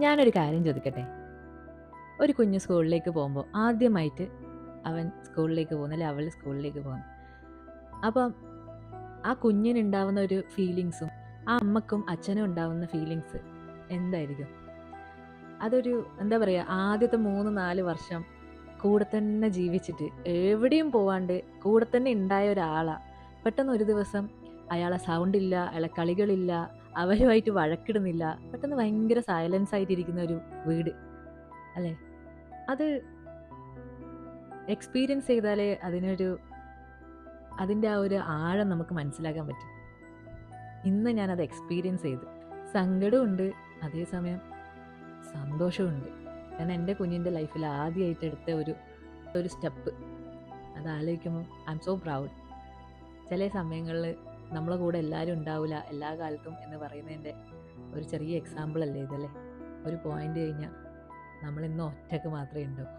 ഞാനൊരു കാര്യം ചോദിക്കട്ടെ? ഒരു കുഞ്ഞ് സ്കൂളിലേക്ക് പോകുമ്പോൾ ആദ്യമായിട്ട് അവൻ സ്കൂളിലേക്ക് പോകുന്നു, അല്ലെ അവൾ സ്കൂളിലേക്ക് പോകുന്നു. അപ്പം ആ കുഞ്ഞിനുണ്ടാവുന്ന ഒരു ഫീലിങ്സും ആ അമ്മക്കും അച്ഛനും ഉണ്ടാവുന്ന ഫീലിങ്സ് എന്തായിരിക്കും? അതൊരു എന്താ പറയുക, ആദ്യത്തെ 3-4 വർഷം കൂടെ തന്നെ ജീവിച്ചിട്ട് എവിടെയും പോവാണ്ട് കൂടെ തന്നെ ഉണ്ടായ ഒരാളാ പെട്ടെന്ന് ഒരു ദിവസം അയാളെ സൗണ്ട് ഇല്ല, അയാളെ കളികളില്ല, അവരുമായിട്ട് വഴക്കിടുന്നില്ല, പെട്ടെന്ന് ഭയങ്കര സൈലൻസ് ആയിട്ടിരിക്കുന്ന ഒരു വീട്, അല്ലേ? അത് എക്സ്പീരിയൻസ് ചെയ്താലേ അതിൻ്റെ ആ ഒരു ആഴം നമുക്ക് മനസ്സിലാക്കാൻ പറ്റും. ഇന്ന് ഞാനത് എക്സ്പീരിയൻസ് ചെയ്തു. സങ്കടമുണ്ട്, അതേസമയം സന്തോഷമുണ്ട്. കാരണം എൻ്റെ കുഞ്ഞിൻ്റെ ലൈഫിൽ ആദ്യമായിട്ട് എടുത്ത ഒരു സ്റ്റെപ്പ്, അത് ആലോചിക്കുമ്പോൾ ഐ എം സോ പ്രൗഡ്. ചില സമയങ്ങളിൽ നമ്മളെ കൂടെ എല്ലാവരും ഉണ്ടാവില്ല എല്ലാ കാലത്തും എന്ന് പറയുന്നതിൻ്റെ ഒരു ചെറിയ എക്സാമ്പിൾ അല്ലേ ഇതല്ലേ? ഒരു പോയിന്റ് കഴിഞ്ഞാൽ നമ്മൾ ഇന്ന് ഒറ്റക്ക് മാത്രമേ ഉണ്ടാവൂ.